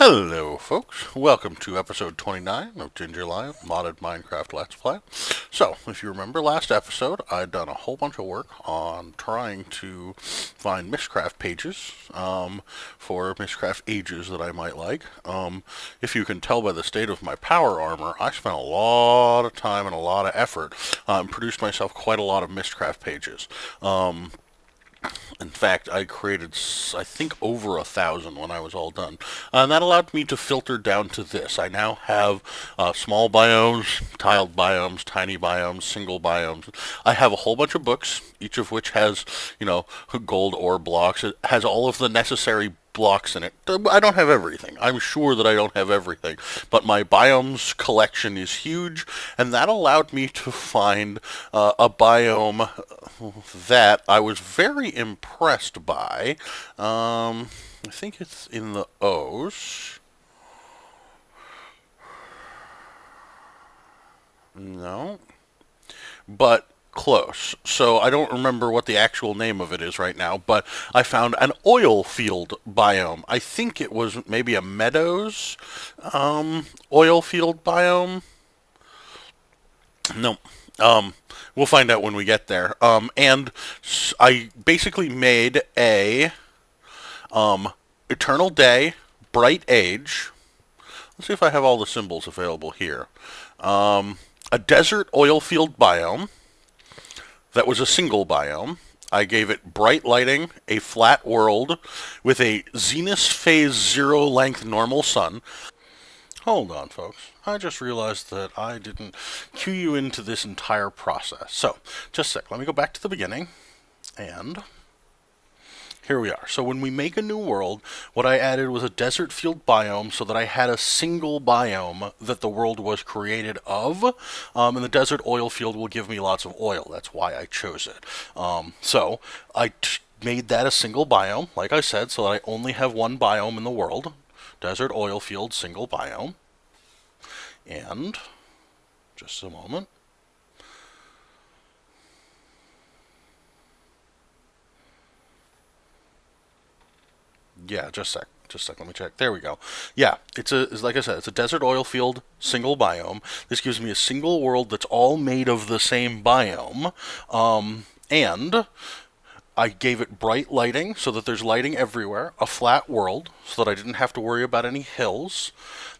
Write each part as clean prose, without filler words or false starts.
Hello, folks. Welcome to episode 29 of GingerLion Modded Minecraft Let's Play. So, if you remember last episode, I'd done a whole bunch of work on trying to find Mystcraft pages for Mystcraft ages that I might like. If you can tell by the state of my power armor, I spent a lot of time and a lot of effort and produced myself quite a lot of Mystcraft pages. In fact, I created, I think, over 1,000 when I was all done. And that allowed me to filter down to this. I now have small biomes, tiled biomes, tiny biomes, single biomes. I have a whole bunch of books, each of which has, gold ore blocks. It has all of the necessary blocks in it. I don't have everything. I'm sure that I don't have everything. But my biomes collection is huge, and that allowed me to find a biome that I was very impressed by. I think it's in the O's. No. But close. So I don't remember what the actual name of it is right now, but I found an oil field biome. I think it was maybe a meadows oil field biome. No. We'll find out when we get there. And I basically made a eternal day, bright age. Let's see if I have all the symbols available here. A desert oil field biome. That was a single biome. I gave it bright lighting, a flat world, with a zenith phase 0 length normal sun. Hold on, folks. I just realized that I didn't cue you into this entire process. So, just a sec. Let me go back to the beginning. And here we are. So when we make a new world, what I added was a desert field biome so that I had a single biome that the world was created of. And the desert oil field will give me lots of oil. That's why I chose it. So I made that a single biome, like I said, so that I only have one biome in the world. Desert oil field, single biome. And just a moment. Yeah, just a sec. Let me check. There we go. Yeah, it's like I said, it's a desert oil field single biome. This gives me a single world that's all made of the same biome. And I gave it bright lighting so that there's lighting everywhere, a flat world so that I didn't have to worry about any hills.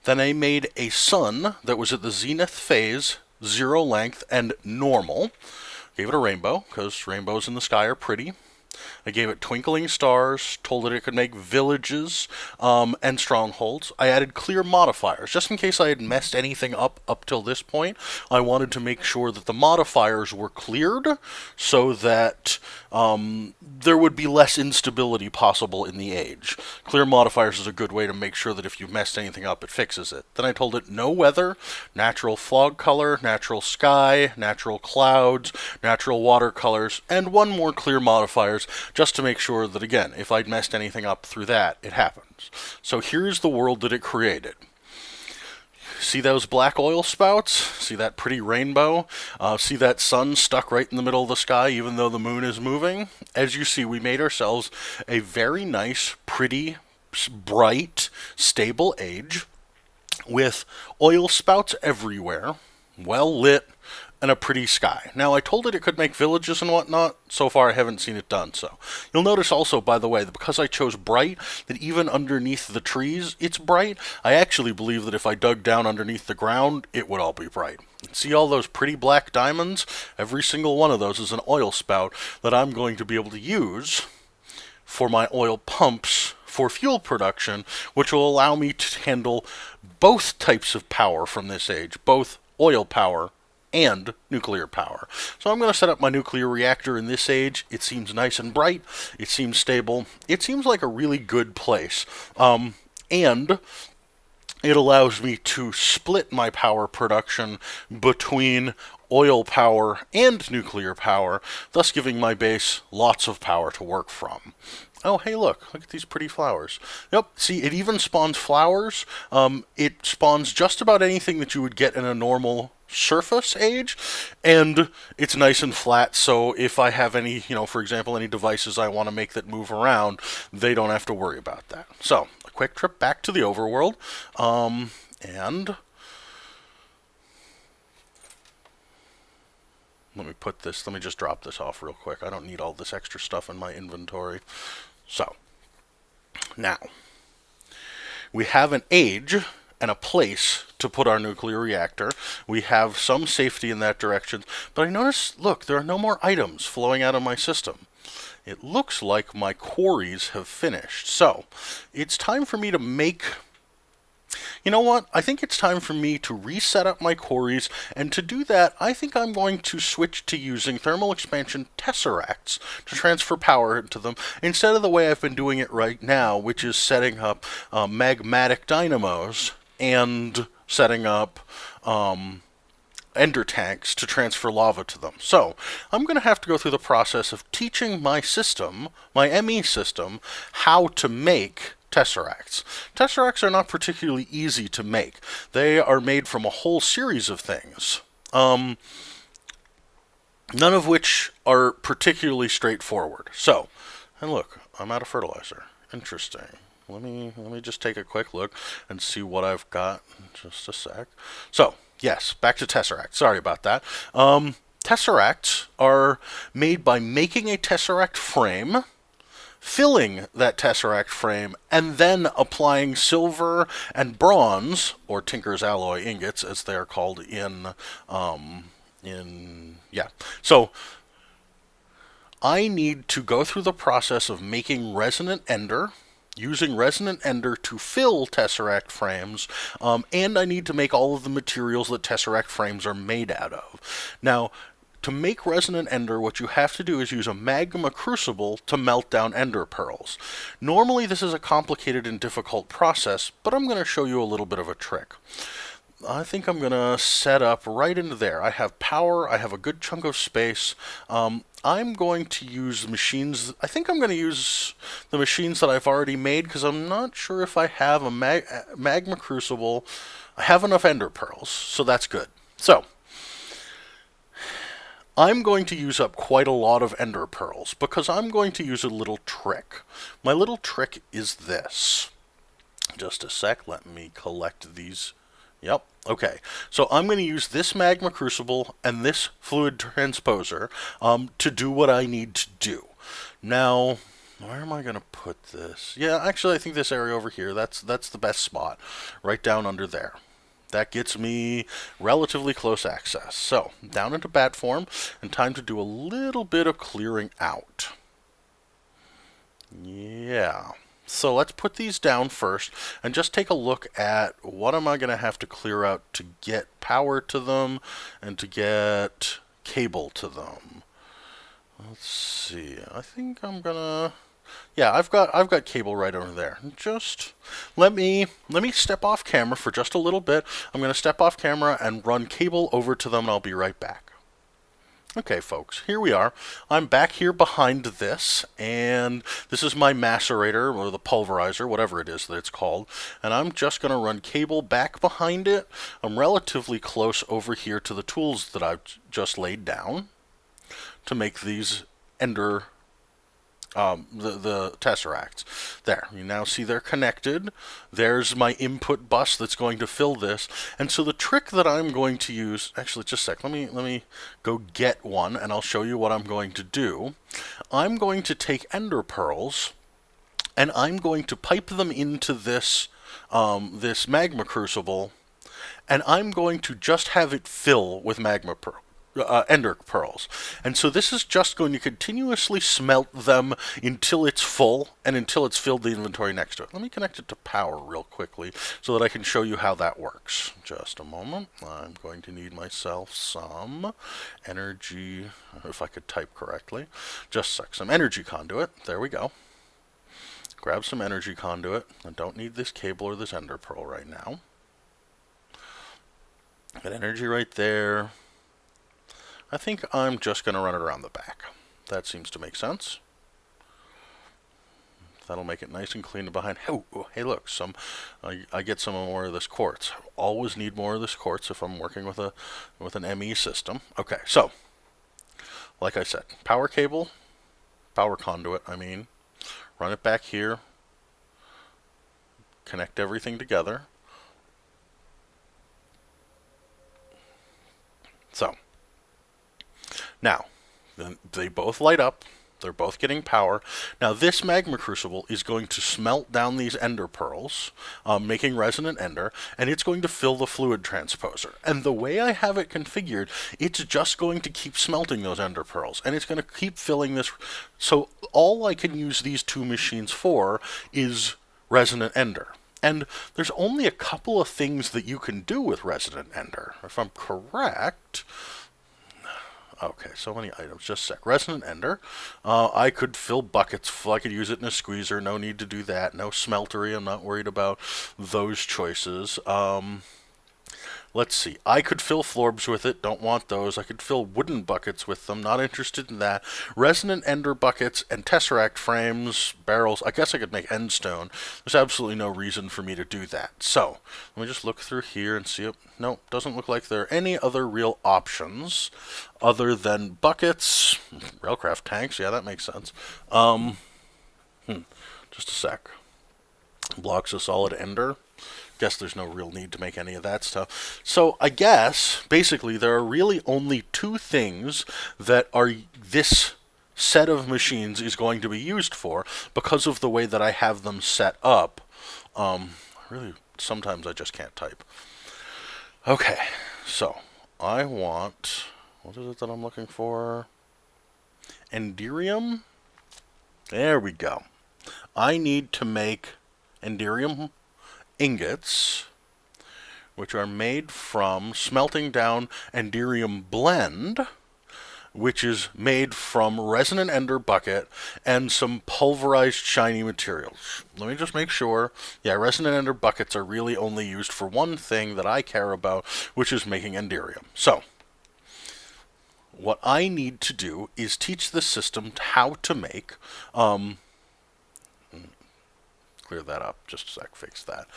Then I made a sun that was at the zenith phase, 0 length, and normal. Gave it a rainbow because rainbows in the sky are pretty. I gave it twinkling stars, told it it could make villages and strongholds. I added clear modifiers, just in case I had messed anything up till this point. I wanted to make sure that the modifiers were cleared so that there would be less instability possible in the age. Clear modifiers is a good way to make sure that if you've messed anything up, it fixes it. Then I told it no weather, natural fog color, natural sky, natural clouds, natural watercolors, and one more clear modifiers, just to make sure that, again, if I'd messed anything up through that, it happens. So here's the world that it created. See those black oil spouts? See that pretty rainbow? See that sun stuck right in the middle of the sky even though the moon is moving? As you see, we made ourselves a very nice, pretty, bright, stable age with oil spouts everywhere, well lit, and a pretty sky. Now, I told it could make villages and whatnot. So far, I haven't seen it done so. You'll notice also, by the way, that because I chose bright, that even underneath the trees, it's bright. I actually believe that if I dug down underneath the ground, it would all be bright. See all those pretty black diamonds? Every single one of those is an oil spout that I'm going to be able to use for my oil pumps for fuel production, which will allow me to handle both types of power from this age, both oil power and nuclear power. So I'm going to set up my nuclear reactor in this age. It seems nice and bright. It seems stable. It seems like a really good place. And it allows me to split my power production between oil power and nuclear power, thus giving my base lots of power to work from. Oh, hey, look at these pretty flowers. Yep, see, it even spawns flowers. It spawns just about anything that you would get in a normal surface age, and it's nice and flat, so if I have any, for example, any devices I want to make that move around, they don't have to worry about that. So, a quick trip back to the overworld, and let me just drop this off real quick. I don't need all this extra stuff in my inventory. So, now, we have an age and a place to put our nuclear reactor. We have some safety in that direction, but I notice, look, there are no more items flowing out of my system. It looks like my quarries have finished. So, it's time for me to make... You know what? I think it's time for me to reset up my quarries, and to do that, I think I'm going to switch to using Thermal Expansion Tesseracts to transfer power into them, instead of the way I've been doing it right now, which is setting up magmatic dynamos and setting up ender tanks to transfer lava to them. So, I'm going to have to go through the process of teaching my system, my ME system, how to make Tesseracts. Tesseracts are not particularly easy to make. They are made from a whole series of things, none of which are particularly straightforward. So, and look, I'm out of fertilizer. Interesting. Let me just take a quick look and see what I've got. Just a sec. So, yes, back to Tesseracts. Sorry about that. Tesseracts are made by making a Tesseract frame, filling that Tesseract frame, and then applying silver and bronze, or Tinker's alloy ingots, as they are called So, I need to go through the process of making resonant ender, using resonant ender to fill Tesseract frames, and I need to make all of the materials that Tesseract frames are made out of. Now, to make resonant ender, what you have to do is use a magma crucible to melt down ender pearls. Normally this is a complicated and difficult process, but I'm going to show you a little bit of a trick. I think I'm going to set up right into there. I have power, I have a good chunk of space. I'm going to use machines. I think I'm going to use the machines that I've already made, because I'm not sure if I have a magma crucible. I have enough ender pearls, so that's good. So, I'm going to use up quite a lot of ender pearls, because I'm going to use a little trick. My little trick is this. Just a sec, let me collect these. Yep, okay. So I'm going to use this magma crucible and this fluid transposer to do what I need to do. Now, where am I going to put this? Yeah, actually I think this area over here, that's the best spot. Right down under there. That gets me relatively close access. So, down into bat form, and time to do a little bit of clearing out. Yeah. So let's put these down first, and just take a look at what am I going to have to clear out to get power to them, and to get cable to them. Let's see, I think I'm gonna... Yeah, I've got cable right over there. Just let me step off camera for just a little bit. I'm going to step off camera and run cable over to them, and I'll be right back. Okay, folks, here we are. I'm back here behind this, and this is my macerator, or the pulverizer, whatever it is that it's called, and I'm just going to run cable back behind it. I'm relatively close over here to the tools that I've just laid down to make these ender the Tesseracts. There, you now see they're connected. There's my input bus that's going to fill this. And so the trick that I'm going to use, actually just a sec, let me go get one and I'll show you what I'm going to do. I'm going to take ender pearls and I'm going to pipe them into this this magma crucible, and I'm going to just have it fill with ender pearls. And so this is just going to continuously smelt them until it's full and until it's filled the inventory next to it. Let me connect it to power real quickly so that I can show you how that works. Just a moment. I'm going to need myself some energy, if I could type correctly. Just a sec. Some energy conduit. There we go. Grab some energy conduit. I don't need this cable or this ender pearl right now. Got energy right there. I think I'm just going to run it around the back. That seems to make sense. That'll make it nice and clean behind. Oh, hey, look, I get some more of this quartz. I always need more of this quartz if I'm working with an ME system. Okay, so like I said, power cable, power conduit. I mean, run it back here. connect everything together. So, now, they both light up. They're both getting power. Now, this magma crucible is going to smelt down these ender pearls, making resonant ender, and it's going to fill the fluid transposer. And the way I have it configured, it's just going to keep smelting those ender pearls, and it's going to keep filling this. So all I can use these two machines for is resonant ender. And there's only a couple of things that you can do with resonant ender. If I'm correct... Okay, so many items. Just a sec. Resonant ender. I could fill buckets. I could use it in a squeezer. No need to do that. No smeltery. I'm not worried about those choices. Let's see. I could fill florbs with it. Don't want those. I could fill wooden buckets with them. Not interested in that. Resonant ender buckets and tesseract frames, barrels. I guess I could make endstone. There's absolutely no reason for me to do that. So, let me just look through here and see. No, doesn't look like there are any other real options other than buckets. Railcraft tanks. Yeah, that makes sense. Just a sec. Blocks of solid ender. Guess there's no real need to make any of that stuff. So I guess, basically, there are really only two things that are this set of machines is going to be used for because of the way that I have them set up. Really, sometimes I just can't type. Okay, so I want... What is it that I'm looking for? Enderium? There we go. I need to make enderium ingots, which are made from smelting down enderium blend, which is made from resonant ender bucket and some pulverized shiny materials. Let me just make sure. Yeah, resonant ender buckets are really only used for one thing that I care about, which is making enderium. So, what I need to do is teach the system how to make... clear that up, just a sec, fix that.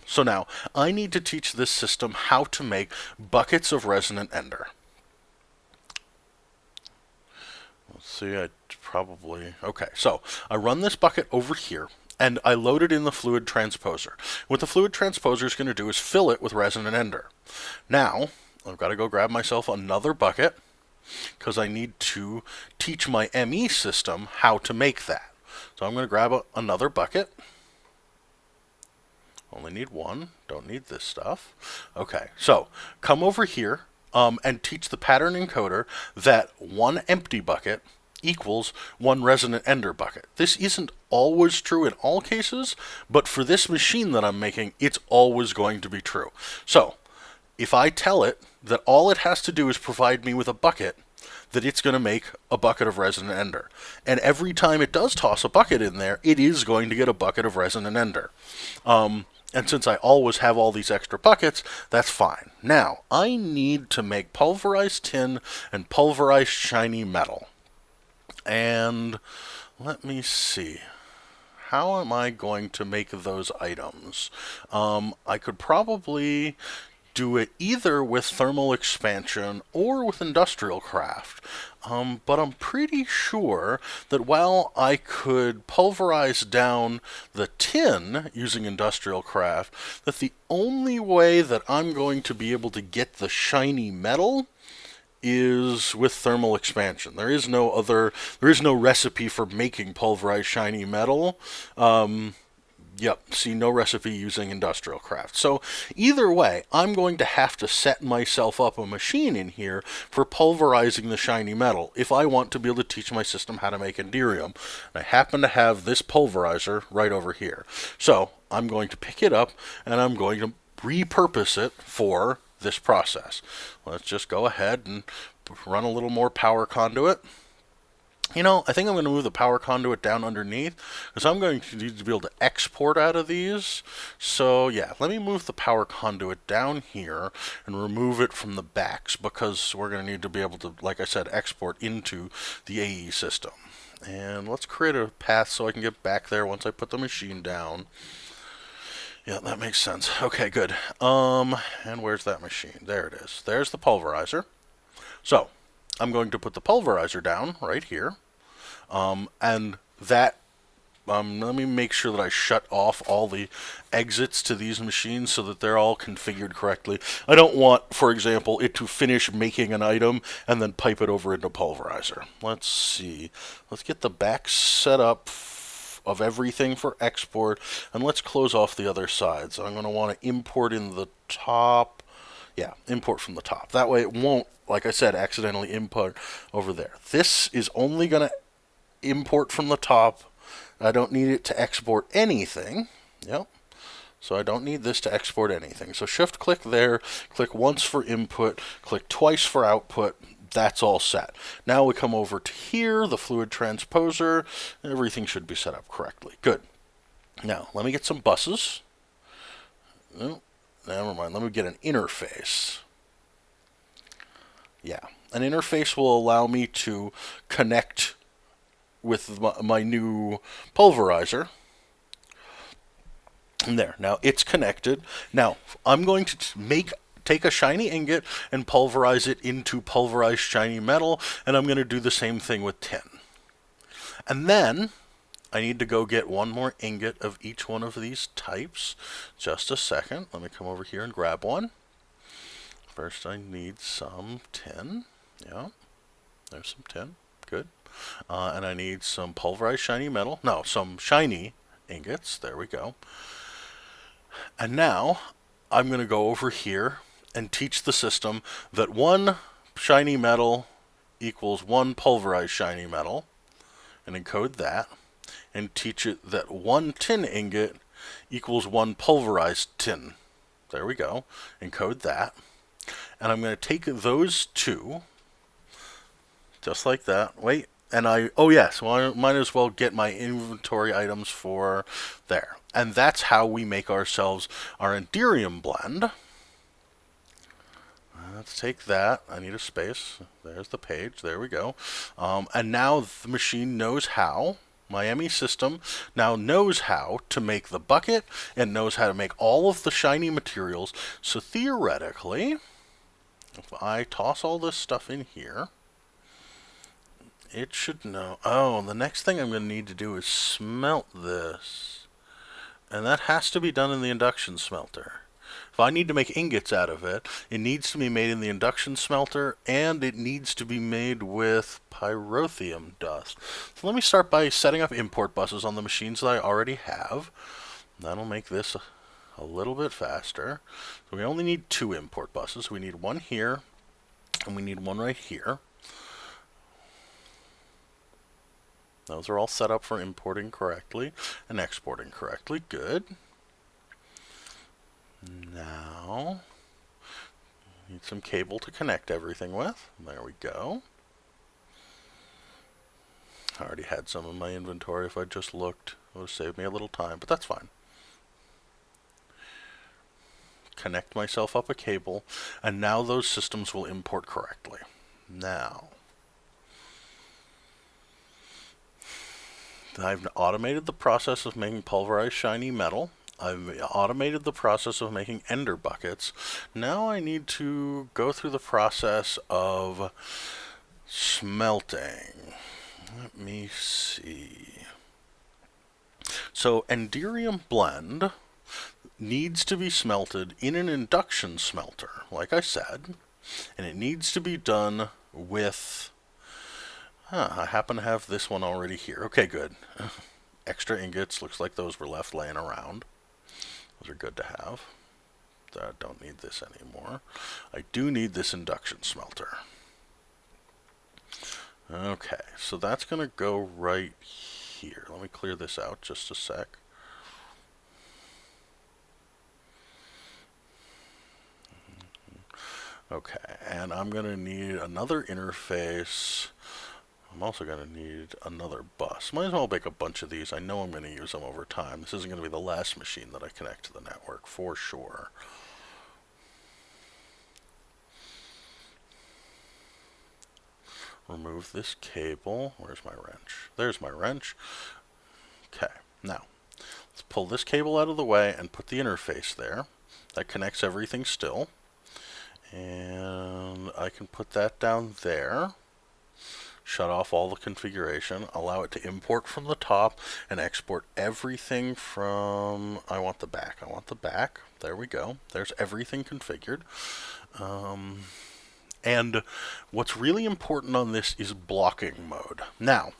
So now, I need to teach this system how to make buckets of resonant ender. Let's see, I probably... Okay, so I run this bucket over here, and I load it in the fluid transposer. What the fluid transposer is going to do is fill it with resonant ender. Now, I've got to go grab myself another bucket, because I need to teach my ME system how to make that. So I'm going to grab another bucket. Only need one. Don't need this stuff. Okay, so come over here and teach the pattern encoder that one empty bucket equals one resonant ender bucket. This isn't always true in all cases, but for this machine that I'm making, it's always going to be true. So if I tell it that all it has to do is provide me with a bucket, that it's going to make a bucket of resonant ender. And every time it does toss a bucket in there, it is going to get a bucket of resonant ender. And since I always have all these extra buckets, that's fine. Now, I need to make pulverized tin and pulverized shiny metal. And let me see. How am I going to make those items? I could probably do it either with thermal expansion or with industrial craft. But I'm pretty sure that while I could pulverize down the tin using industrial craft, that the only way that I'm going to be able to get the shiny metal is with thermal expansion. There is no recipe for making pulverized shiny metal. Yep, see, no recipe using industrial craft. So either way, I'm going to have to set myself up a machine in here for pulverizing the shiny metal if I want to be able to teach my system how to make enderium. And I happen to have this pulverizer right over here. So I'm going to pick it up and I'm going to repurpose it for this process. Let's just go ahead and run a little more power conduit. You know, I think I'm going to move the power conduit down underneath because I'm going to need to be able to export out of these. So yeah, let me move the power conduit down here and remove it from the backs because we're going to need to be able to, like I said, export into the AE system. And let's create a path so I can get back there once I put the machine down. Yeah, that makes sense. Okay, good. And where's that machine? There it is. There's the pulverizer. So I'm going to put the pulverizer down right here. And that let me make sure that I shut off all the exits to these machines so that they're all configured correctly. I don't want, for example, it to finish making an item and then pipe it over into Pulverizer. Let's see. Let's get the back set up of everything for export, and let's close off the other side. So I'm going to want to import in the top. Yeah, import from the top. That way it won't, like I said, accidentally import over there. This is only going to import from the top. I don't need it to export anything. Yep. So I don't need this to export anything. So shift click there, click once for input, click twice for output. That's all set. Now we come over to here, the fluid transposer. Everything should be set up correctly. Good. Now, let me get some buses. Oh, never mind. Let me get an interface. Yeah. An interface will allow me to connect with my new pulverizer. And there. Now, it's connected. Now, I'm going to take a shiny ingot and pulverize it into pulverized shiny metal, and I'm going to do the same thing with tin. And then I need to go get one more ingot of each one of these types. Just a second. Let me come over here and grab one. First, I need some tin. Yeah, there's some tin. Good. And I need some pulverized shiny metal. No, some shiny ingots. There we go. And now I'm going to go over here and teach the system that one shiny metal equals one pulverized shiny metal, and encode that, and teach it that one tin ingot equals one pulverized tin. There we go. Encode that. And I'm going to take those two, just like that. Wait, and oh yes, well, I might as well get my inventory items for there. And that's how we make ourselves our Enderium blend. Let's take that. I need a space. There's the page. There we go. And now the machine knows how. My ME system now knows how to make the bucket and knows how to make all of the shiny materials. So theoretically, if I toss all this stuff in here, it should know. Oh, the next thing I'm going to need to do is smelt this. And that has to be done in the induction smelter. If I need to make ingots out of it, it needs to be made in the induction smelter, and it needs to be made with pyrotheum dust. So let me start by setting up import buses on the machines that I already have. That'll make this a little bit faster. So we only need 2 import buses. We need one here, and we need one right here. Those are all set up for importing correctly and exporting correctly. Good. Now, need some cable to connect everything with. There we go. I already had some in my inventory. If I just looked, it would have saved me a little time, but that's fine. Connect myself up a cable, and now those systems will import correctly. Now, I've automated the process of making pulverized shiny metal. I've automated the process of making ender buckets. Now I need to go through the process of smelting. Let me see. So Enderium blend needs to be smelted in an induction smelter, like I said, and it needs to be done with... I happen to have this one already here. Okay, good. Extra ingots. Looks like those were left laying around. Those are good to have. I don't need this anymore. I do need this induction smelter. Okay, so that's going to go right here. Let me clear this out just a sec. Okay, and I'm going to need another interface. I'm also going to need another bus. Might as well make a bunch of these. I know I'm going to use them over time. This isn't going to be the last machine that I connect to the network, for sure. Remove this cable. Where's my wrench? There's my wrench. Okay, now, let's pull this cable out of the way and put the interface there. That connects everything still. And I can put that down there. shut off all the configuration, allow it to import from the top, and export everything from, I want the back, there we go, there's everything configured. And what's really important on this is blocking mode. Now,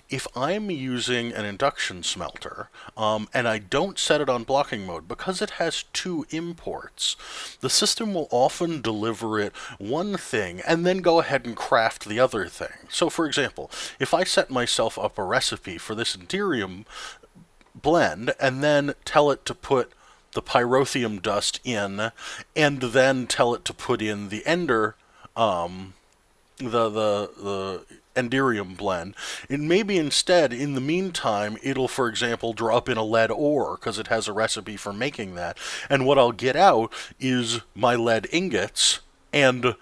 if I'm using an induction smelter, and I don't set it on blocking mode, because it has 2 imports, the system will often deliver it one thing and then go ahead and craft the other thing. So for example, if I set myself up a recipe for this Enderium blend and then tell it to put the pyrotheum dust in, and then tell it to put in the ender the Enderium blend. It maybe instead, in the meantime, it'll, for example, drop in a lead ore because it has a recipe for making that. And what I'll get out is my lead ingots and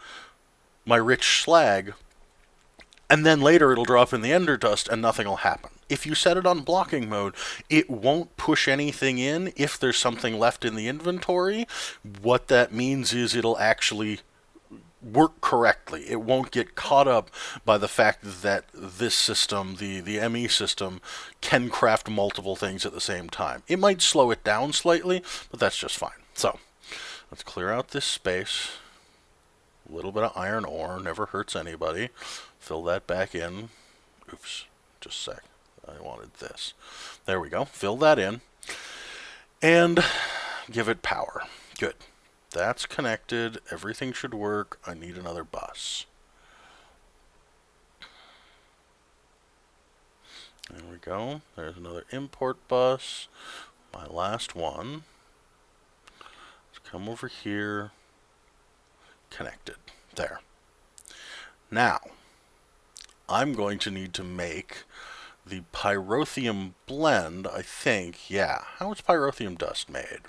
my rich slag. And then later it'll drop in the ender dust and nothing will happen. If you set it on blocking mode, it won't push anything in if there's something left in the inventory. What that means is it'll actually work correctly. It won't get caught up by the fact that this system, the ME system, can craft multiple things at the same time. It might slow it down slightly, but that's just fine. So, let's clear out this space. A little bit of iron ore, never hurts anybody. Fill that back in. Oops, just a sec. I wanted this. There we go. Fill that in. And give it power. Good. That's connected. Everything should work. I need another bus. There we go. There's another import bus. My last one. Let's come over here. Connected. There. Now, I'm going to need to make the pyrotheum blend, I think. Yeah. How is pyrotheum dust made?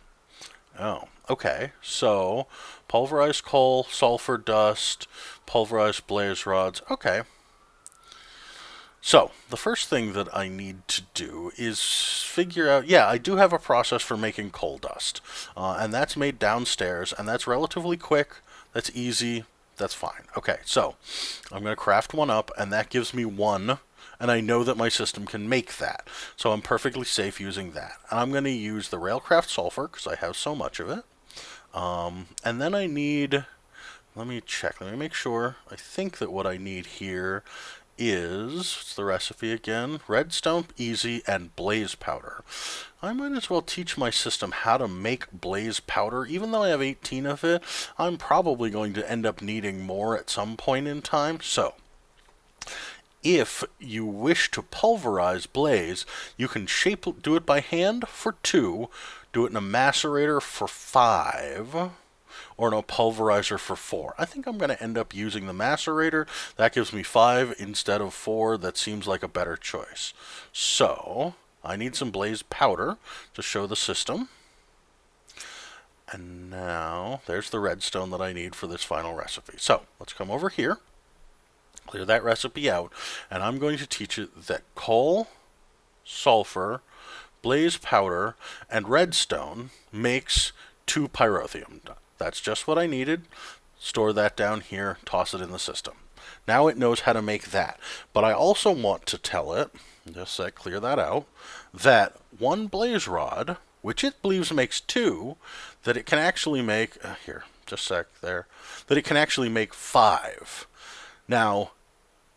Oh, okay. So, pulverized coal, sulfur dust, pulverized blaze rods. Okay. So, the first thing that I need to do is figure out, yeah, I do have a process for making coal dust. And that's made downstairs, and that's relatively quick. That's easy. That's fine. Okay, so I'm going to craft one up, and that gives me 1. And I know that my system can make that. So I'm perfectly safe using that. And I'm going to use the Railcraft Sulfur, because I have so much of it. And then I need, let me check, let me make sure. I think that what I need here is, what's the recipe again? Redstone, easy, and blaze powder. I might as well teach my system how to make blaze powder. Even though I have 18 of it, I'm probably going to end up needing more at some point in time. So, if you wish to pulverize blaze, you can do it by hand for 2, do it in a macerator for 5, or in a pulverizer for 4. I think I'm going to end up using the macerator. That gives me 5 instead of 4. That seems like a better choice. So, I need some blaze powder to show the system. And now, there's the redstone that I need for this final recipe. So, let's come over here. Clear that recipe out, and I'm going to teach it that coal, sulfur, blaze powder, and redstone makes 2 pyrotheum. That's just what I needed. Store that down here, toss it in the system. Now it knows how to make that. But I also want to tell it, just a sec, clear that out, that 1 blaze rod, which it believes makes 2, that it can actually make, here, just a sec there, that it can actually make 5. Now,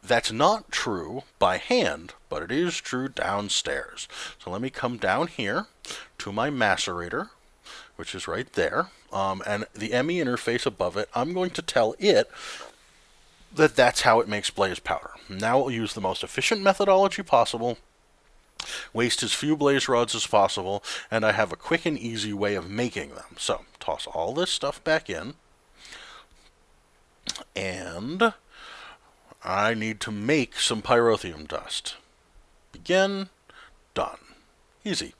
that's not true by hand, but it is true downstairs. So let me come down here to my macerator, which is right there, and the ME interface above it. I'm going to tell it that that's how it makes blaze powder. Now we'll use the most efficient methodology possible, waste as few blaze rods as possible, and I have a quick and easy way of making them. So, toss all this stuff back in, and I need to make some pyrotheum dust. Begin. Done. Easy.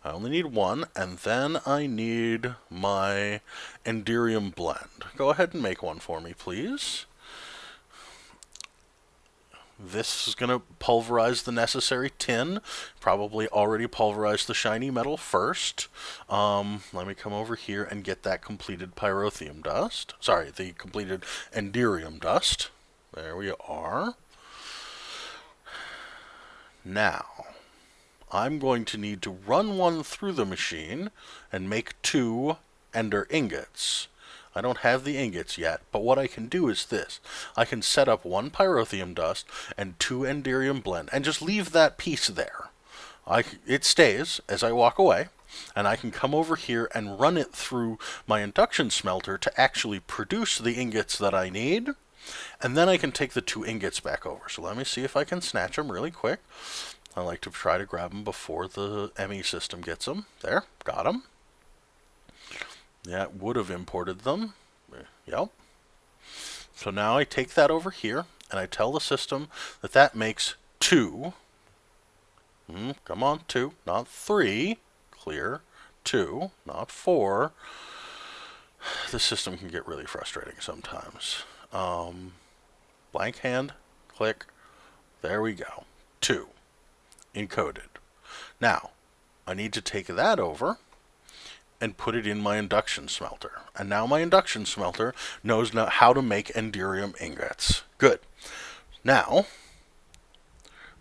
I only need 1, and then I need my Enderium blend. Go ahead and make one for me, please. This is going to pulverize the necessary tin. Probably already pulverized the shiny metal first. Let me come over here and get that completed pyrotheum dust. Sorry, the completed Enderium dust. There we are. Now, I'm going to need to run one through the machine and make 2 ender ingots. I don't have the ingots yet, but what I can do is this. I can set up 1 pyrotheum dust and 2 enderium blend and just leave that piece there. It stays as I walk away, and I can come over here and run it through my induction smelter to actually produce the ingots that I need, and then I can take the 2 ingots back over. So let me see if I can snatch them really quick. I like to try to grab them before the ME system gets them. There, got them. Yeah, it would have imported them. Yep. So now I take that over here, and I tell the system that that makes 2. Come on, 2, not 3. Clear. 2, not 4. The system can get really frustrating sometimes. Blank hand, click. There we go. 2. Encoded. Now, I need to take that over and put it in my induction smelter. And now my induction smelter knows now how to make enderium ingots. Good. Now,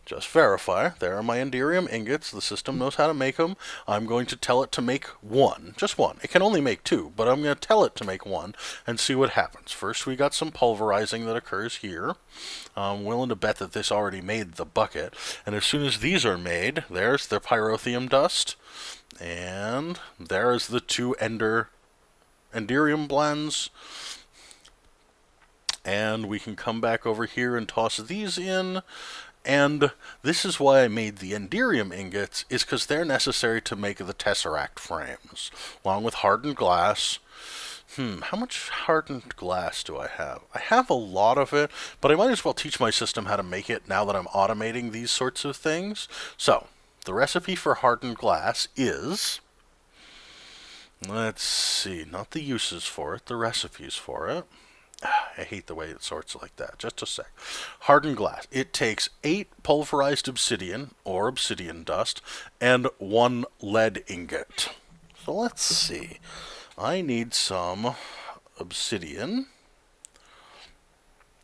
just verify. There are my enderium ingots. The system knows how to make them. I'm going to tell it to make 1. Just 1. It can only make 2, but I'm going to tell it to make 1 and see what happens. First, we got some pulverizing that occurs here. I'm willing to bet that this already made the bucket. And as soon as these are made, there's the pyrotheum dust. And there's the 2 enderium blends. And we can come back over here and toss these in. And this is why I made the enderium ingots, is because they're necessary to make the tesseract frames, along with hardened glass. How much hardened glass do I have? I have a lot of it, but I might as well teach my system how to make it now that I'm automating these sorts of things. So, the recipe for hardened glass is, let's see, not the uses for it, the recipes for it. I hate the way it sorts like that. Just a sec. Hardened glass. It takes 8 pulverized obsidian, or obsidian dust, and 1 lead ingot. So let's see. I need some obsidian.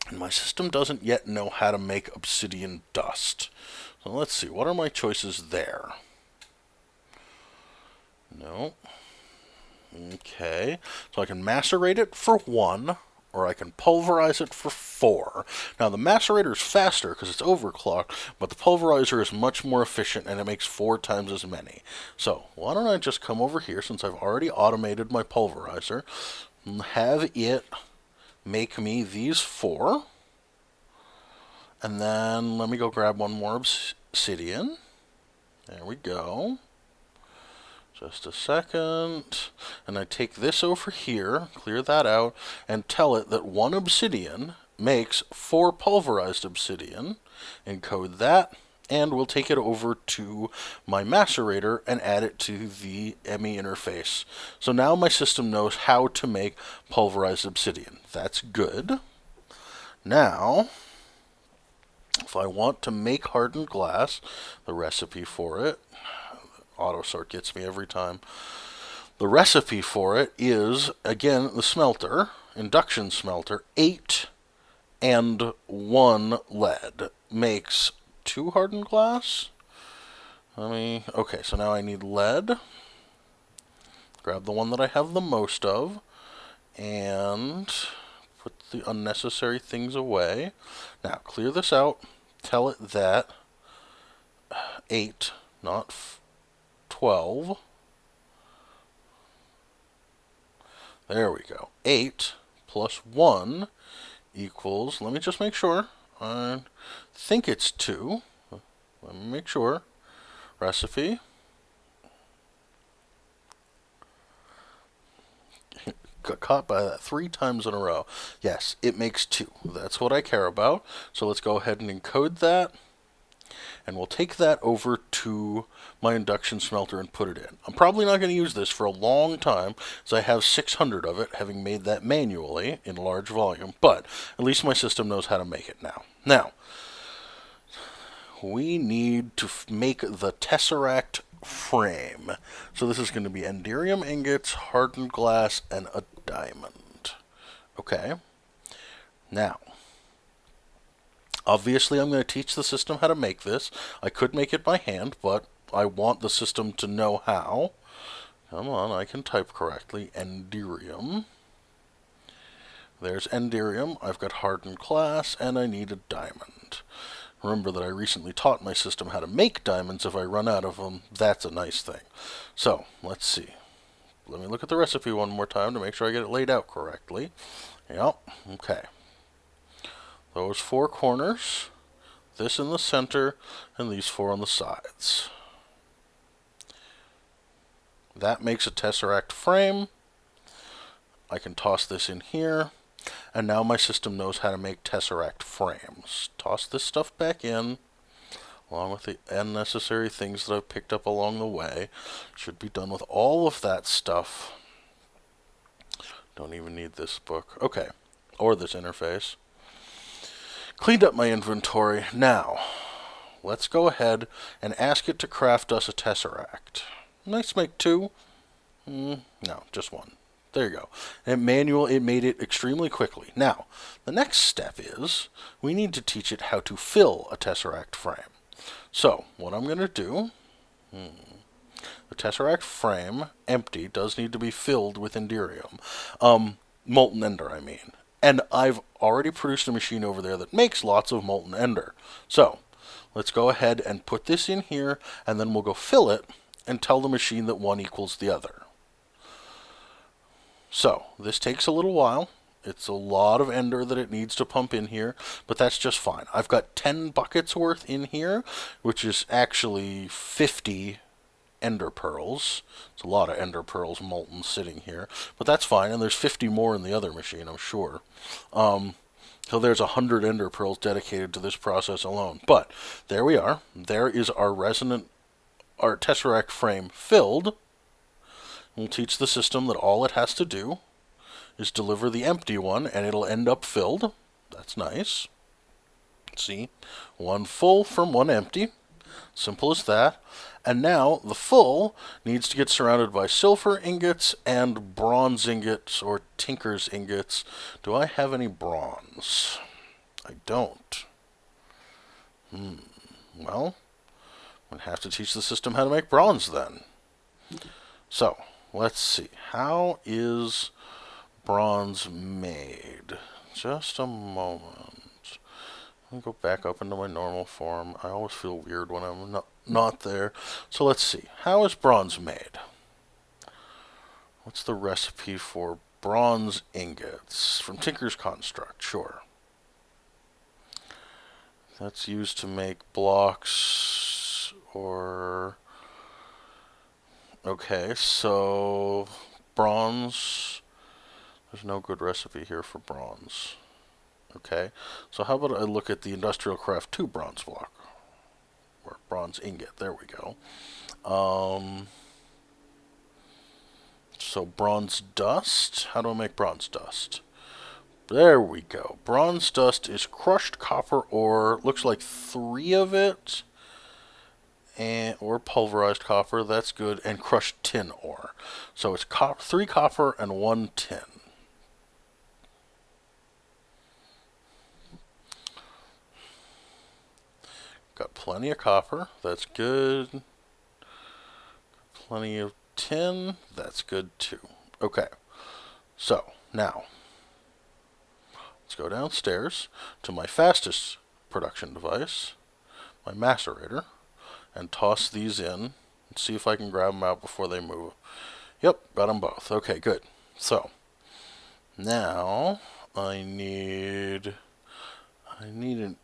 And my system doesn't yet know how to make obsidian dust. So let's see. What are my choices there? No. Okay. So I can macerate it for 1. Or I can pulverize it for 4. Now the macerator is faster because it's overclocked, but the pulverizer is much more efficient and it makes 4 times as many. So why don't I just come over here, since I've already automated my pulverizer, and have it make me these 4. And then let me go grab 1 more obsidian. There we go. Just a second, and I take this over here, clear that out, and tell it that 1 obsidian makes 4 pulverized obsidian, encode that, and we'll take it over to my macerator and add it to the ME interface. So now my system knows how to make pulverized obsidian. That's good. Now, if I want to make hardened glass, the recipe for it, autosort gets me every time. The recipe for it is, again, the smelter, induction smelter, 8 and 1 lead makes 2 hardened glass. Okay, so now I need lead. Grab the one that I have the most of, and put the unnecessary things away. Now, clear this out. Tell it that 8, not 12. There we go. 8 plus 1 equals, let me just make sure. I think it's 2. Let me make sure. Recipe. Got caught by that 3 times in a row. Yes, it makes 2. That's what I care about. So let's go ahead and encode that. And we'll take that over to my induction smelter and put it in. I'm probably not going to use this for a long time, as I have 600 of it, having made that manually in large volume, but at least my system knows how to make it now. Now, we need to make the tesseract frame. So this is going to be enderium ingots, hardened glass, and a diamond. Okay. Now, Obviously, I'm going to teach the system how to make this. I could make it by hand, but I want the system to know how. Come on, I can type correctly. Enderium. There's Enderium. I've got hardened glass, and I need a diamond. Remember that I recently taught my system how to make diamonds. If I run out of them, that's a nice thing. So, let's see. Let me look at the recipe one more time to make sure I get it laid out correctly. Yep, okay. Those 4 corners, this in the center, and these 4 on the sides. That makes a tesseract frame. I can toss this in here, and now my system knows how to make tesseract frames. Toss this stuff back in, along with the unnecessary things that I've picked up along the way. Should be done with all of that stuff. Don't even need this book. Okay, or this interface. Cleaned up my inventory. Now, let's go ahead and ask it to craft us a tesseract. Let's make 2. No, just 1. There you go. And it made it extremely quickly. Now, the next step is we need to teach it how to fill a tesseract frame. So, what I'm going to do, the tesseract frame, empty, does need to be filled with Enderium. Molten Ender, I mean. And I've already produced a machine over there that makes lots of Molten Ender. So, let's go ahead and put this in here, and then we'll go fill it and tell the machine that one equals the other. So, this takes a little while. It's a lot of ender that it needs to pump in here, but that's just fine. I've got 10 buckets worth in here, which is actually 50 ender pearls. It's a lot of ender pearls molten sitting here, but that's fine, and there's 50 more in the other machine, I'm sure. So there's 100 ender pearls dedicated to this process alone. But there we are. There is our tesseract frame filled. We'll teach the system that all it has to do is deliver the empty one, and it'll end up filled. That's nice. See, 1 full from 1 empty. Simple as that. And now the full needs to get surrounded by silver ingots and bronze ingots, or tinker's ingots. Do I have any bronze? I don't. Well, I'm going to have to teach the system how to make bronze then. So, let's see. How is bronze made? Just a moment. Let me go back up into my normal form. I always feel weird when I'm not there. So let's see. How is bronze made? What's the recipe for bronze ingots? From Tinker's Construct, sure. That's used to make blocks or... Okay, so bronze, there's no good recipe here for bronze. Okay, so how about I look at the Industrial Craft 2 bronze block, or bronze ingot, there we go. So bronze dust, how do I make bronze dust? There we go. Bronze dust is crushed copper ore, looks like 3 of it. Or pulverized copper, that's good, and crushed tin ore. So it's 3 copper and 1 tin. Got plenty of copper, that's good. Plenty of tin, that's good too. Okay, so now let's go downstairs to my fastest production device, my macerator, and toss these in and see if I can grab them out before they move. Yep, got them both. Okay, good. So now I need an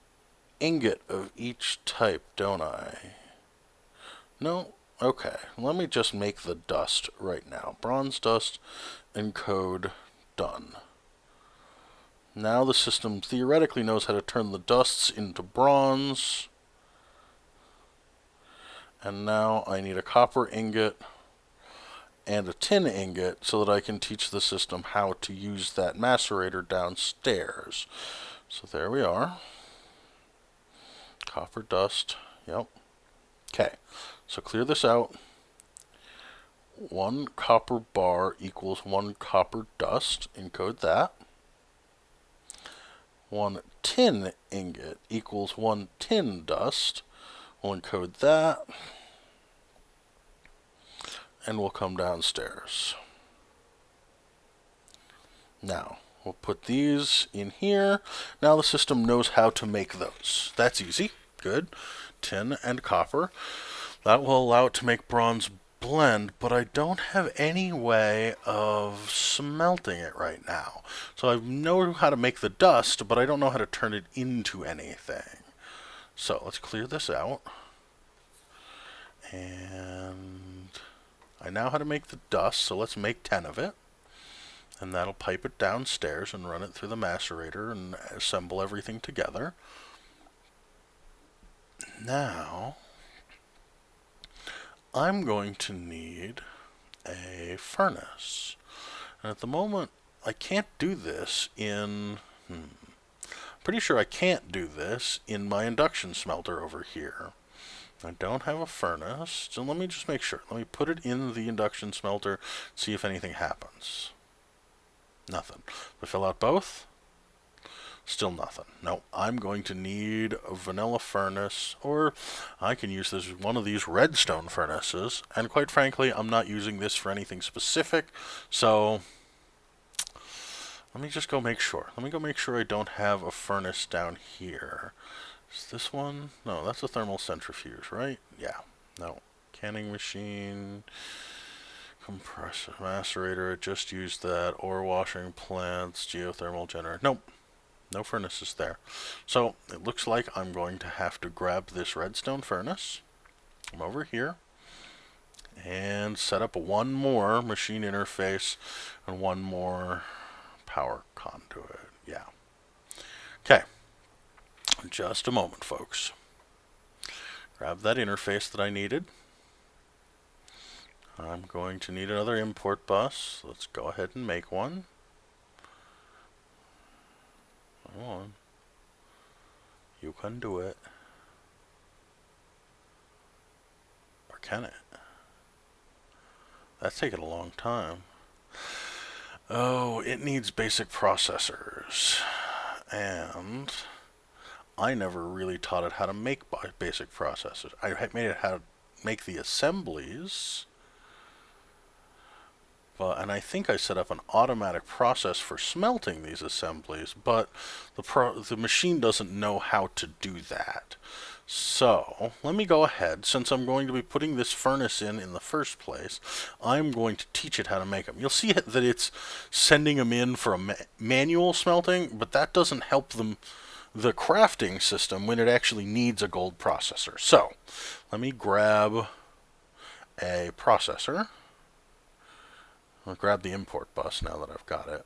ingot of each type, don't I? No? Okay, let me just make the dust right now. Bronze dust, encode, done. Now the system theoretically knows how to turn the dusts into bronze. And now I need a copper ingot and a tin ingot so that I can teach the system how to use that macerator downstairs. So there we are. Copper dust. Yep. Okay. So clear this out. 1 copper bar equals 1 copper dust. Encode that. 1 tin ingot equals 1 tin dust. We'll encode that, and we'll come downstairs. Now, we'll put these in here. Now the system knows how to make those. That's easy. Good. Tin and copper. That will allow it to make bronze blend, but I don't have any way of smelting it right now. So I know how to make the dust, but I don't know how to turn it into anything. So let's clear this out. And I know how to make the dust, so let's make 10 of it. And that'll pipe it downstairs and run it through the macerator and assemble everything together. Now, I'm going to need a furnace. And at the moment, I can't do this in... Pretty sure I can't do this in my induction smelter over here. I don't have a furnace, so let me just make sure. Let me put it in the induction smelter, see if anything happens. Nothing. If I fill out both, still nothing. No, I'm going to need a vanilla furnace, or I can use this one of these redstone furnaces, and quite frankly, I'm not using this for anything specific, so let me just go make sure. Let me go make sure I don't have a furnace down here. Is this one? No, that's a thermal centrifuge, right? Yeah. No. Canning machine... Compressor, macerator, I just used that. Ore washing plants, geothermal generator. Nope, no furnaces there. So it looks like I'm going to have to grab this redstone furnace. I'm over here and set up one more machine interface and one more power conduit. Yeah. Okay. Just a moment, folks. Grab that interface that I needed. I'm going to need another import bus. Let's go ahead and make one. Come on. You can do it. Or can it? That's taking a long time. Oh, it needs basic processors. And I never really taught it how to make basic processors. I made it how to make the assemblies. And I think I set up an automatic process for smelting these assemblies, but the machine doesn't know how to do that. So let me go ahead, since I'm going to be putting this furnace in the first place, I'm going to teach it how to make them. You'll see that it's sending them in for a manual smelting, but that doesn't help them, the crafting system, when it actually needs a gold processor. So let me grab a processor. I'll grab the import bus now that I've got it.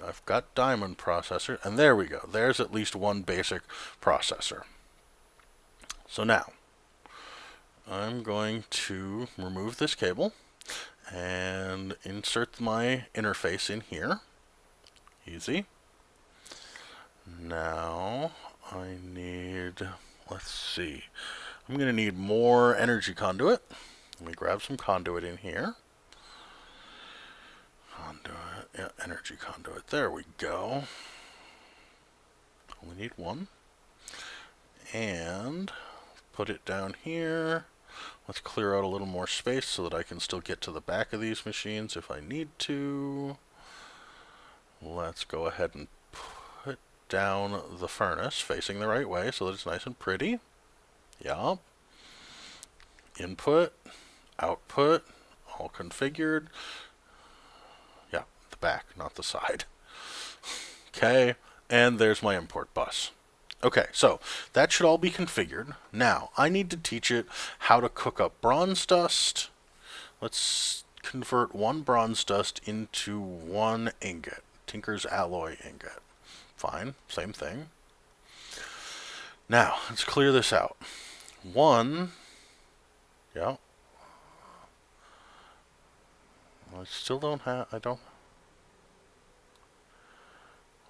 I've got diamond processor, and there we go. There's at least one basic processor. So now, I'm going to remove this cable and insert my interface in here. Easy. Now, I need, let's see, I'm going to need more energy conduit. Let me grab some conduit in here. Conduit, yeah, energy conduit. There we go. Only need one. And put it down here. Let's clear out a little more space so that I can still get to the back of these machines if I need to. Let's go ahead and put down the furnace facing the right way so that it's nice and pretty. Yup. Input, output, all configured. Yeah, the back, not the side. Okay, and there's my import bus. Okay, so that should all be configured. Now, I need to teach it how to cook up bronze dust. Let's convert one bronze dust into one ingot. Tinker's alloy ingot. Fine, same thing. Now, let's clear this out. One, yeah. I still don't have, I don't.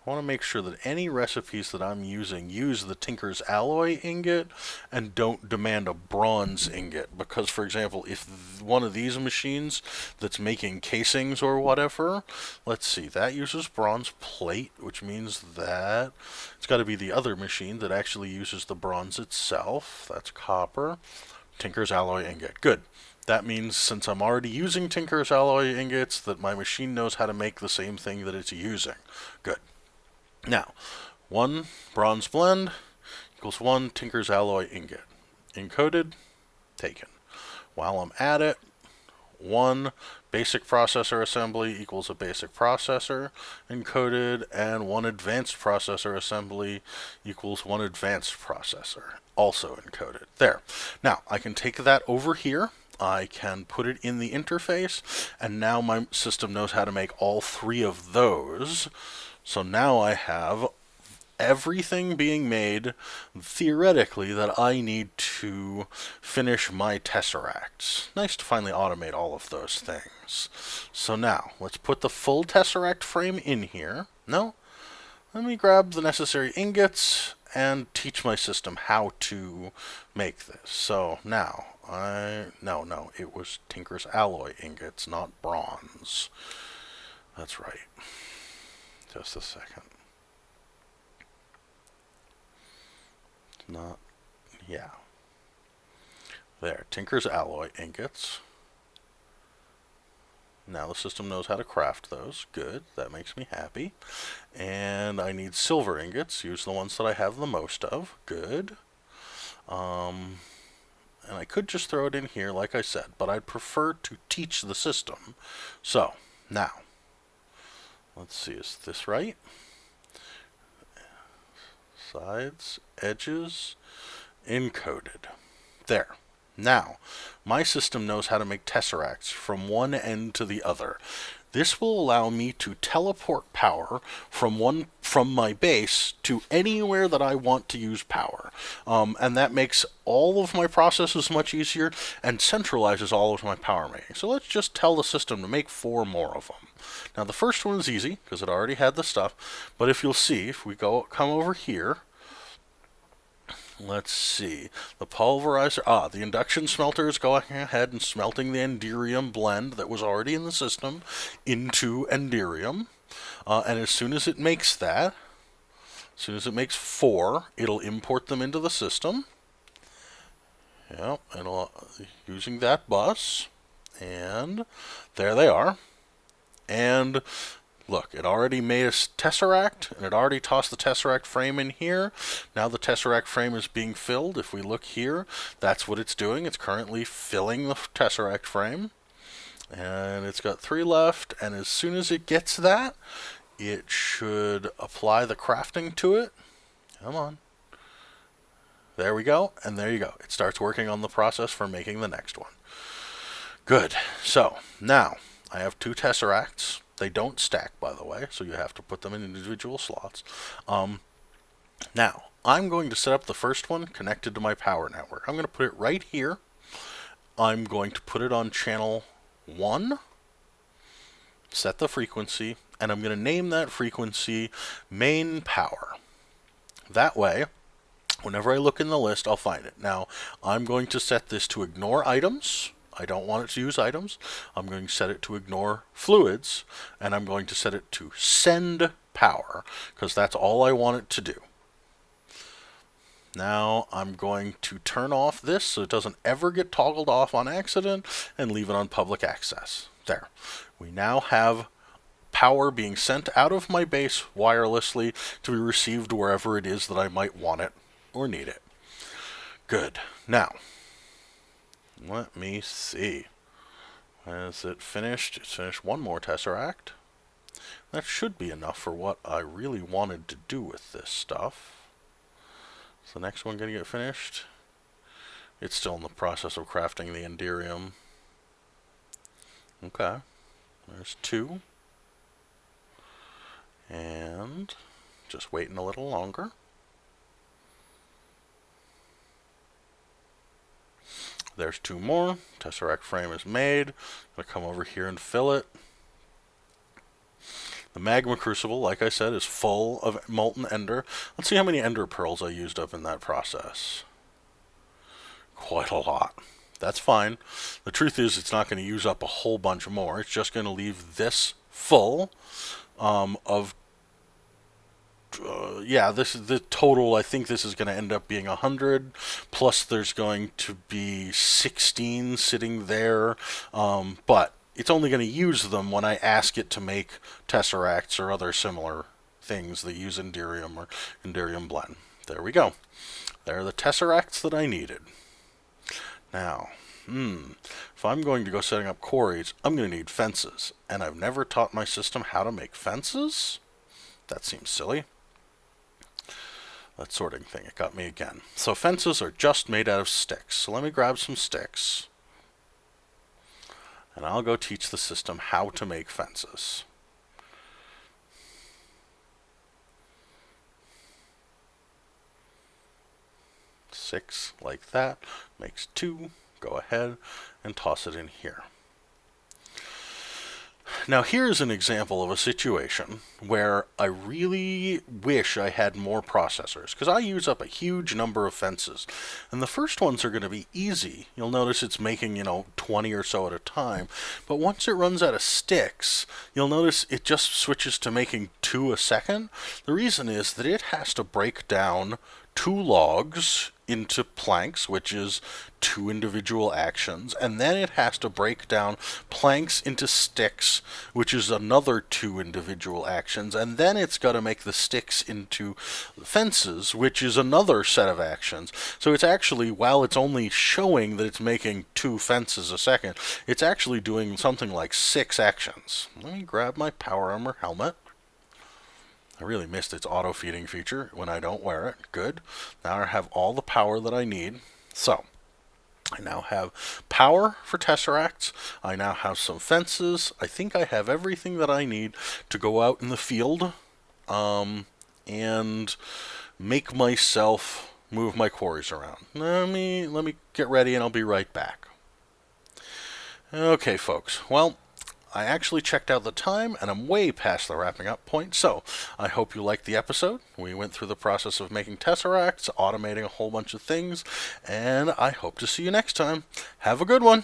I want to make sure that any recipes that I'm using use the Tinker's Alloy ingot and don't demand a bronze ingot. Because, for example, if one of these machines that's making casings or whatever, let's see, that uses bronze plate, which means that it's got to be the other machine that actually uses the bronze itself. That's copper. Tinker's Alloy ingot. Good. That means since I'm already using Tinker's Alloy ingots, that my machine knows how to make the same thing that it's using. Good. Now, 1 bronze blend equals 1 Tinker's Alloy ingot. Encoded, taken. While I'm at it, 1 basic processor assembly equals a basic processor encoded, and 1 advanced processor assembly equals 1 advanced processor also encoded. There. Now, I can take that over here. I can put it in the interface, and now my system knows how to make all 3 of those. So now I have everything being made, theoretically, that I need to finish my Tesseracts. Nice to finally automate all of those things. So now, let's put the full Tesseract frame in here. No? Let me grab the necessary ingots and teach my system how to make this. So now, no, it was Tinker's Alloy ingots, not bronze. That's right. Just a second. Not, yeah. There, Tinker's Alloy ingots. Now the system knows how to craft those. Good, that makes me happy. And I need silver ingots. Use the ones that I have the most of. Good. And I could just throw it in here, like I said, but I'd prefer to teach the system. So, now, let's see, is this right? Sides, edges, encoded. There. Now, my system knows how to make tesseracts from one end to the other. This will allow me to teleport power from my base to anywhere that I want to use power. And that makes all of my processes much easier and centralizes all of my power making. So let's just tell the system to make 4 more of them. Now the first one is easy because it already had the stuff, but if you'll see, if we come over here, let's see, the pulverizer, the induction smelter is going ahead and smelting the Enderium blend that was already in the system into Enderium. And as soon as it makes that, as soon as it makes 4, it'll import them into the system. Yep, using that bus. And there they are. And look, it already made a Tesseract, and it already tossed the Tesseract frame in here. Now the Tesseract frame is being filled. If we look here, that's what it's doing. It's currently filling the Tesseract frame. And it's got 3 left, and as soon as it gets that, it should apply the crafting to it. Come on. There we go, and there you go. It starts working on the process for making the next one. Good. So, now, I have 2 Tesseracts. They don't stack, by the way, so you have to put them in individual slots. Now, I'm going to set up the first one connected to my power network. I'm going to put it right here. I'm going to put it on channel 1, set the frequency, and I'm going to name that frequency main power. That way, whenever I look in the list, I'll find it. Now, I'm going to set this to ignore items. I don't want it to use items. I'm going to set it to ignore fluids, and I'm going to set it to send power, because that's all I want it to do. Now I'm going to turn off this so it doesn't ever get toggled off on accident and leave it on public access. There. We now have power being sent out of my base wirelessly to be received wherever it is that I might want it or need it. Good. Now, let me see. Is it finished? It's finished 1 more Tesseract. That should be enough for what I really wanted to do with this stuff. Is the next one going to get finished? It's still in the process of crafting the Enderium. Okay. There's 2. And just waiting a little longer. There's 2 more. Tesseract frame is made. I'm going to come over here and fill it. The magma crucible, like I said, is full of molten ender. Let's see how many ender pearls I used up in that process. Quite a lot. That's fine. The truth is, it's not going to use up a whole bunch more. It's just going to leave this full of yeah, this is the total. I think this is going to end up being 100. Plus, there's going to be 16 sitting there. But it's only going to use them when I ask it to make tesseracts or other similar things that use Enderium or Enderium blend. There we go. There are the tesseracts that I needed. Now, if I'm going to go setting up quarries, I'm going to need fences. And I've never taught my system how to make fences? That seems silly. That sorting thing, it got me again. So fences are just made out of sticks. So let me grab some sticks. And I'll go teach the system how to make fences. Six, like that, makes 2. Go ahead and toss it in here. Now here's an example of a situation where I really wish I had more processors, because I use up a huge number of fences. And the first ones are going to be easy. You'll notice it's making, 20 or so at a time. But once it runs out of sticks, you'll notice it just switches to making 2 a second. The reason is that it has to break down 2 logs into planks, which is 2 individual actions, and then it has to break down planks into sticks, which is another 2 individual actions, and then it's got to make the sticks into fences, which is another set of actions. So it's actually, while it's only showing that it's making 2 fences a second, it's actually doing something like 6 actions. Let me grab my power armor helmet. I really missed its auto-feeding feature when I don't wear it. Good. Now I have all the power that I need. So, I now have power for tesseracts. I now have some fences. I think I have everything that I need to go out in the field and make myself move my quarries around. Let me get ready and I'll be right back. Okay, folks. Well, I actually checked out the time, and I'm way past the wrapping up point, so I hope you liked the episode. We went through the process of making tesseracts, automating a whole bunch of things, and I hope to see you next time. Have a good one!